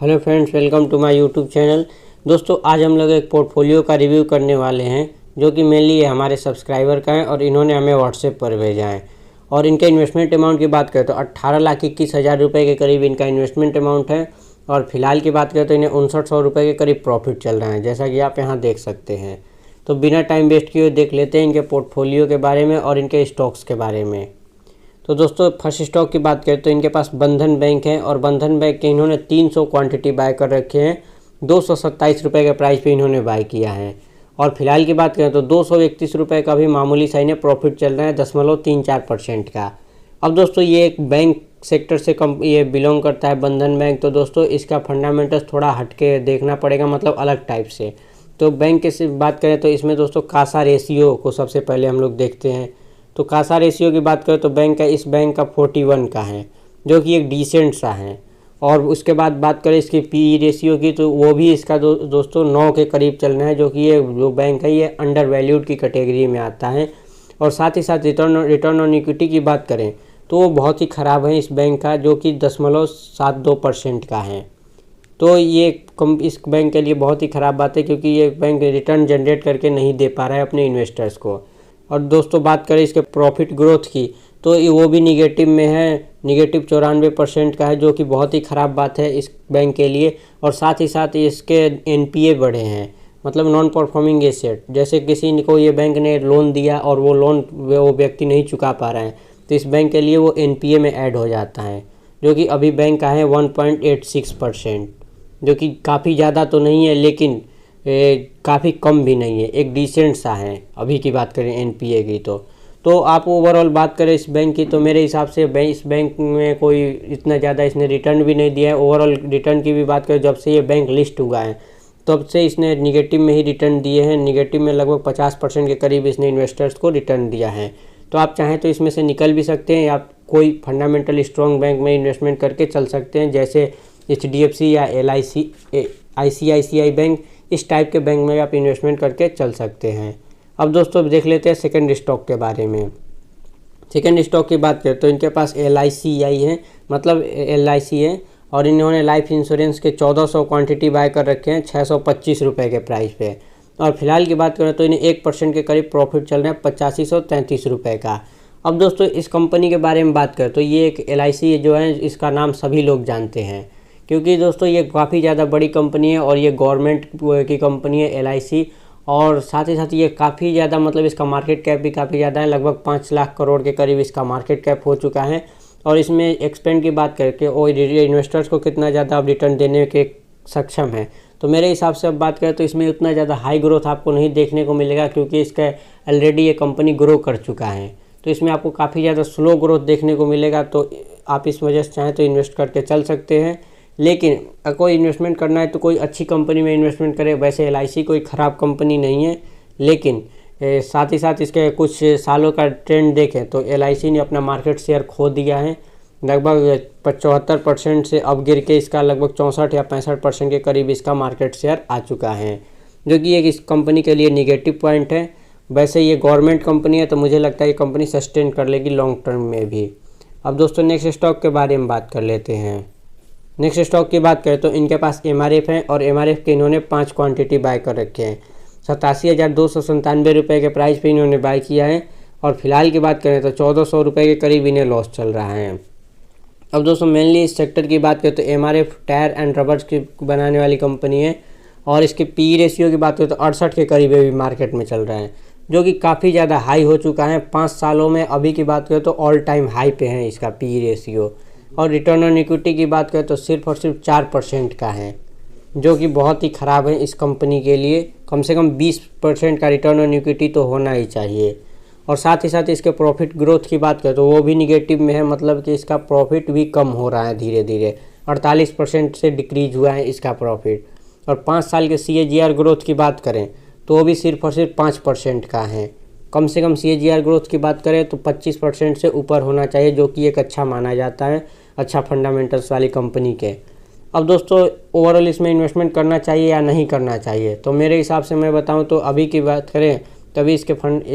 Hello friends, welcome to my YouTube channel. दोस्तों, आज हम लोग एक पोर्टफोलियो का रिव्यू करने वाले हैं जो कि मेनली हमारे सब्सक्राइबर का है और इन्होंने हमें व्हाट्सएप पर भेजा है। और इनके इन्वेस्टमेंट अमाउंट की बात करें तो 18,21,000 रुपये के करीब इनका इन्वेस्टमेंट अमाउंट है। और फिलहाल की बात करें तो इन्हें 5900 रुपये के करीब प्रॉफिट चल रहा है, जैसा कि आप यहाँ देख सकते हैं। तो बिना टाइम वेस्ट किए देख लेते हैं इनके पोर्टफोलियो के बारे में और इनके स्टॉक्स के बारे में। तो दोस्तों, फर्स्ट स्टॉक की बात करें तो इनके पास बंधन बैंक है और बंधन बैंक के इन्होंने 300 क्वांटिटी बाय कर रखे हैं। 227 रुपये के प्राइस पे इन्होंने बाय किया है। और फिलहाल की बात करें तो 231 रुपये का भी मामूली सा इन्हें प्रॉफिट चल रहा है 0.34% का। अब दोस्तों, ये एक बैंक सेक्टर से ये बिलोंग करता है बंधन बैंक। तो दोस्तों, इसका फंडामेंटल्स थोड़ा हटके देखना पड़ेगा, मतलब अलग टाइप से। तो बैंक के से बात करें तो इसमें दोस्तों कासा रेशियो को सबसे पहले हम लोग देखते हैं। तो कासा रेशियो की बात करें तो इस बैंक का 41 का है, जो कि एक डिसेंट सा है। और उसके बाद बात करें इसकी पीई रेशियो की तो वो भी इसका दोस्तों 9 के करीब चलना है, जो कि ये जो बैंक है ये अंडर वैल्यूड की कैटेगरी में आता है। और साथ ही साथ रिटर्न ऑन इक्विटी की बात करें तो वो बहुत ही ख़राब है इस बैंक का, जो कि 0.72% का है। तो ये इस बैंक के लिए बहुत ही ख़राब बात है, क्योंककि ये बैंक रिटर्न जनरेट करके नहीं दे पा रहा है अपने इन्वेस्टर्स को। और दोस्तों, बात करें इसके प्रॉफिट ग्रोथ की तो वो भी निगेटिव में है, निगेटिव 94% का है, जो कि बहुत ही ख़राब बात है इस बैंक के लिए। और साथ ही साथ इसके एनपीए बढ़े हैं, मतलब नॉन परफॉर्मिंग एसेट। जैसे किसी को ये बैंक ने लोन दिया और वो लोन वो व्यक्ति नहीं चुका पा रहा है, तो इस बैंक के लिए वो एनपीए में ऐड हो जाता है, जो कि अभी बैंक का है 1.86%, जो कि काफ़ी ज़्यादा तो नहीं है लेकिन काफ़ी कम भी नहीं है, एक डिसेंट सा है अभी की बात करें एनपीए की। तो आप ओवरऑल बात करें इस बैंक की तो मेरे हिसाब से इस बैंक में कोई इतना ज़्यादा इसने रिटर्न भी नहीं दिया है। ओवरऑल रिटर्न की भी बात करें, जब से ये बैंक लिस्ट हुआ है तब से इसने निगेटिव में ही रिटर्न दिए हैं। निगेटिव में लगभग 50% के करीब इसने इन्वेस्टर्स को रिटर्न दिया है। तो आप चाहें तो इसमें से निकल भी सकते हैं या कोई फंडामेंटल स्ट्रॉन्ग बैंक में इन्वेस्टमेंट करके चल सकते हैं, जैसे HDFC या LIC ICICI बैंक। इस टाइप के बैंक में आप इन्वेस्टमेंट करके चल सकते हैं। अब दोस्तों, देख लेते हैं सेकंड स्टॉक के बारे में। सेकंड स्टॉक की बात करें तो इनके पास LICI है, मतलब LIC है। और इन्होंने लाइफ इंश्योरेंस के 1400 क्वांटिटी बाय कर रखे हैं 625 रुपये के प्राइस पे। और फिलहाल की बात करें तो इन्हें 1% के करीब प्रॉफिट चल रहा है 8533 रुपये का। अब दोस्तों, इस कंपनी के बारे में बात करें तो ये एक LIC जो है, इसका नाम सभी लोग जानते हैं, क्योंकि दोस्तों ये काफ़ी ज़्यादा बड़ी कंपनी है और ये गवर्नमेंट की कंपनी है LIC। और साथ ही साथ ये काफ़ी ज़्यादा, मतलब इसका मार्केट कैप भी काफ़ी ज़्यादा है, लगभग 5 लाख करोड़ के करीब इसका मार्केट कैप हो चुका है। और इसमें एक्सपेंड की बात करके और इन्वेस्टर्स को कितना ज़्यादा अब रिटर्न देने के सक्षम है, तो मेरे हिसाब से अब बात करें तो इसमें उतना ज़्यादा हाई ग्रोथ आपको नहीं देखने को मिलेगा, क्योंकि इसका ऑलरेडी ये कंपनी ग्रो कर चुका है। तो इसमें आपको काफ़ी ज़्यादा स्लो ग्रोथ देखने को मिलेगा। तो आप इस वजह से चाहें तो इन्वेस्ट करके चल सकते हैं, लेकिन कोई इन्वेस्टमेंट करना है तो कोई अच्छी कंपनी में इन्वेस्टमेंट करें। वैसे LIC कोई ख़राब कंपनी नहीं है, लेकिन साथ ही साथ इसके कुछ सालों का ट्रेंड देखें तो LIC ने अपना मार्केट शेयर खो दिया है, लगभग 75% से अब गिर के इसका लगभग 64 या 65% के करीब इसका मार्केट शेयर आ चुका है, जो कि एक इस कंपनी के लिए निगेटिव पॉइंट है। वैसे ये गवर्नमेंट कंपनी है तो मुझे लगता है ये कंपनी सस्टेन कर लेगी लॉन्ग टर्म में भी। अब दोस्तों, नेक्स्ट स्टॉक के बारे में बात कर लेते हैं। नेक्स्ट स्टॉक की बात करें तो इनके पास MRF है और MRF के इन्होंने 5 क्वांटिटी बाय कर रखे हैं। 87,297 रुपये के प्राइस पे इन्होंने बाय किया है। और फिलहाल की बात करें तो 1400 रुपये के करीब इन्हें लॉस चल रहा है। अब दोस्तों, मेनली इस सेक्टर की बात करें तो MRF टायर एंड रबर्स की बनाने वाली कंपनी है। और इसके पी रेशियो की बात करें तो 68 के करीब भी मार्केट में चल रहा है, जो कि काफ़ी ज़्यादा हाई हो चुका है 5 सालों में। अभी की बात करें तो ऑल टाइम हाई पे है इसका पी रेशियो। और रिटर्न ऑन इक्विटी की बात करें तो सिर्फ और सिर्फ 4% का है, जो कि बहुत ही ख़राब है इस कंपनी के लिए। कम से कम 20% का रिटर्न ऑन इक्विटी तो होना ही चाहिए। और साथ ही साथ इसके प्रॉफिट ग्रोथ की बात करें तो वो भी निगेटिव में है, मतलब कि इसका प्रॉफिट भी कम हो रहा है धीरे धीरे। 48% से डिक्रीज हुआ है इसका प्रॉफिट। और 5 साल के CAGR ग्रोथ की बात करें तो वो भी सिर्फ और सिर्फ 5% का है। कम से कम CAGR ग्रोथ की बात करें तो 25% से ऊपर होना चाहिए, जो कि एक अच्छा माना जाता है, अच्छा फंडामेंटल्स वाली कंपनी के। अब दोस्तों, ओवरऑल इसमें इन्वेस्टमेंट करना चाहिए या नहीं करना चाहिए, तो मेरे हिसाब से मैं बताऊं तो अभी की बात करें तभी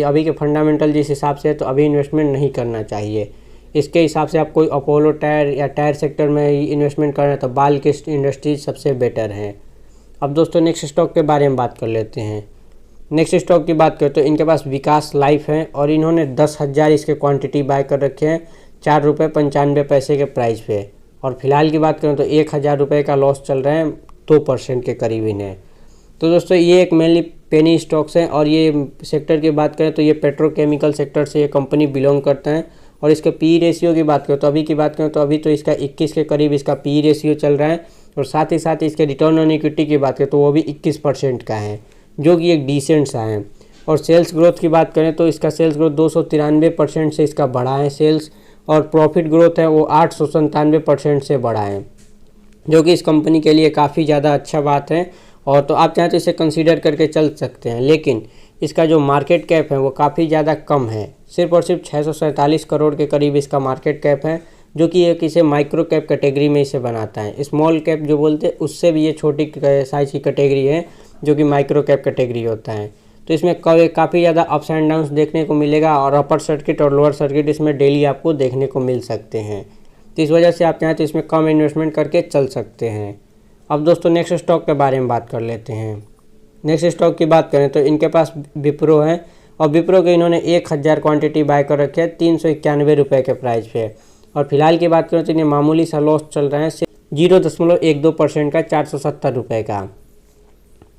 अभी के फंडामेंटल जिस हिसाब से है तो अभी इन्वेस्टमेंट नहीं करना चाहिए। इसके हिसाब से आप कोई अपोलो टायर या टायर सेक्टर में इन्वेस्टमेंट कर रहे हैं तो बाल्किस्ट इंडस्ट्रीज सबसे बेटर है। अब दोस्तों नेक्स्ट स्टॉक के बारे में बात कर लेते हैं। नेक्स्ट स्टॉक की बात करें तो इनके पास विकास लाइफ है और इन्होंने 10,000 इसके क्वांटिटी बाय कर रखे हैं ₹4.95 के प्राइस पे। और फिलहाल की बात करें तो 1,000 रुपये का लॉस चल रहा है, 2% के करीब इन्हें। तो दोस्तों ये एक मेनली पेनी स्टॉक्स हैं और ये सेक्टर की बात करें तो ये पेट्रोकेमिकल सेक्टर से ये कंपनी बिलोंग करता है। और इसके पी रेशियो की बात करें तो अभी तो इसका 21 के करीब इसका पी रेशियो चल रहा है। और साथ ही साथ इसके रिटर्न ऑन इक्विटी की बात करें तो वो भी 21% का है, जो कि एक डिसेंट सा है। और सेल्स ग्रोथ की बात करें तो इसका सेल्स ग्रोथ 293% से इसका बढ़ा है सेल्स, और प्रॉफिट ग्रोथ है वो 897% से बढ़ा है, जो कि इस कंपनी के लिए काफ़ी ज़्यादा अच्छा बात है। और तो आप चाहें तो इसे कंसीडर करके चल सकते हैं, लेकिन इसका जो मार्केट कैप है वो काफ़ी ज़्यादा कम है, सिर्फ और सिर्फ 647 करोड़ के करीब इसका मार्केट कैप है, जो कि एक इसे माइक्रो कैप कैटेगरी में इसे बनाता है। स्मॉल कैप जो बोलते हैं उससे भी ये छोटी साइज की कैटेगरी है, जो कि माइक्रो कैप कैटेगरी होता है। तो इसमें काफ़ी ज़्यादा अप्स एंड डाउन्स देखने को मिलेगा और अपर सर्किट और लोअर सर्किट इसमें डेली आपको देखने को मिल सकते हैं। तो इस वजह से आप चाहें तो इसमें कम इन्वेस्टमेंट करके चल सकते हैं। अब दोस्तों नेक्स्ट स्टॉक के बारे में बात कर लेते हैं। नेक्स्ट स्टॉक की बात करें तो इनके पास विप्रो है और विप्रो के इन्होंने 1,000 क्वांटिटी बाय कर रखे हैं ₹391 के प्राइस पे। और फिलहाल की बात करें तो इन्हें मामूली सा लॉस चल रहा है 0.12% का ₹470 का।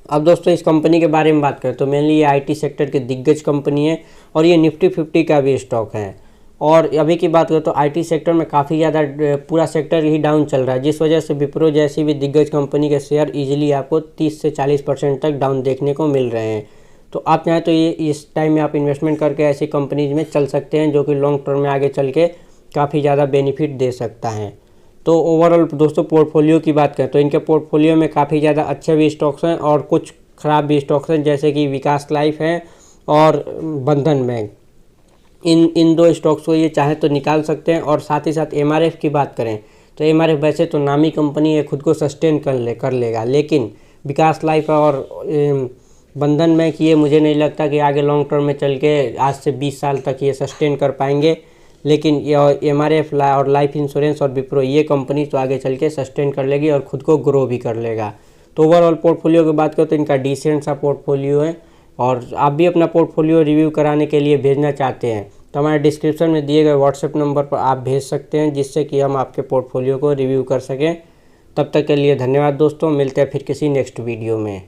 अब दोस्तों इस कंपनी के बारे में बात करें तो मेनली ये आईटी सेक्टर के दिग्गज कंपनी है और ये निफ्टी 50 का भी स्टॉक है। और अभी की बात करें तो आईटी सेक्टर में काफ़ी ज़्यादा पूरा सेक्टर ही डाउन चल रहा है, जिस वजह से विप्रो जैसी भी दिग्गज कंपनी के शेयर इजीली आपको 30 से 40% तक डाउन देखने को मिल रहे हैं। तो आप चाहें तो ये इस टाइम में आप इन्वेस्टमेंट करके ऐसी कंपनीज में चल सकते हैं, जो कि लॉन्ग टर्म में आगे चल के काफ़ी ज़्यादा बेनिफिट दे सकता है। तो ओवरऑल दोस्तों पोर्टफोलियो की बात करें तो इनके पोर्टफोलियो में काफ़ी ज़्यादा अच्छे भी स्टॉक्स हैं और कुछ ख़राब भी स्टॉक्स हैं, जैसे कि विकास लाइफ है और बंधन बैंक। इन दो स्टॉक्स को ये चाहे तो निकाल सकते हैं। और साथ ही साथ एमआरएफ की बात करें तो एमआरएफ वैसे तो नामी कंपनी है, खुद को सस्टेन कर लेगा, लेकिन विकास लाइफ और बंधन बैंक ये मुझे नहीं लगता कि आगे लॉन्ग टर्म में चल के आज से 20 साल तक ये सस्टेन कर पाएंगे। लेकिन ये एमआरएफ और लाइफ इंश्योरेंस और विप्रो ये कंपनी तो आगे चल के सस्टेन कर लेगी और ख़ुद को ग्रो भी कर लेगा। तो ओवरऑल पोर्टफोलियो की बात करें तो इनका डिसेंट सा पोर्टफोलियो है। और आप भी अपना पोर्टफोलियो रिव्यू कराने के लिए भेजना चाहते हैं तो हमारे डिस्क्रिप्शन में दिए गए व्हाट्सएप नंबर पर आप भेज सकते हैं, जिससे कि हम आपके पोर्टफोलियो को रिव्यू कर सकें। तब तक के लिए धन्यवाद दोस्तों, मिलते हैं फिर किसी नेक्स्ट वीडियो में।